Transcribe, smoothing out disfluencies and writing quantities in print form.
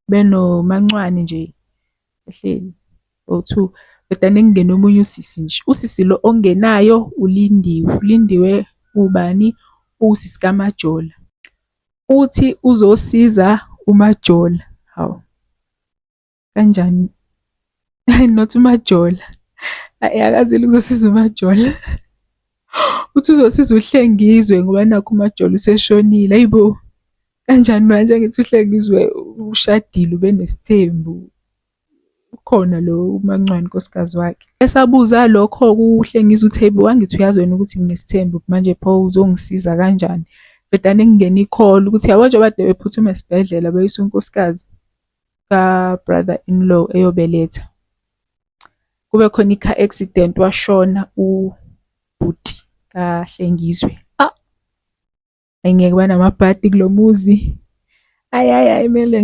benomancwane nje ehleli bowu-2. Kodwa kungena omunye usisi nje. Usisi lo ongenayo uLindiwe. uLindiwe ubani? Usisi kaMajola. Uthi uzosiza uMajola. Hawu, kanjani? Not uMajola. Akazile ukuzosiza uMajola. Uthi uzosiza uHlengizwe ngoba nakhu uMajola useshonile. Hayibo, kanjani manje angithi uHlengizwe ushadile ube nesithembu. Ukhona lo umancwane unkosikazi wakhe. Esabuza lokho kuHlengizwe uthi hayibo, angithi uyazi wena ukuthi nginesithembu manje pho uzongisiza kanjani? Kodwa kungena i-call ukuthi yabo nje kade bephuthuma esibhedlela beyisa unkosikazi ka-brother in law eyobeletha. Kube khona i-car accident washona ubhuti kaHlengizwe. Ngeke banamabhadi kulo muzi. Hayi kumele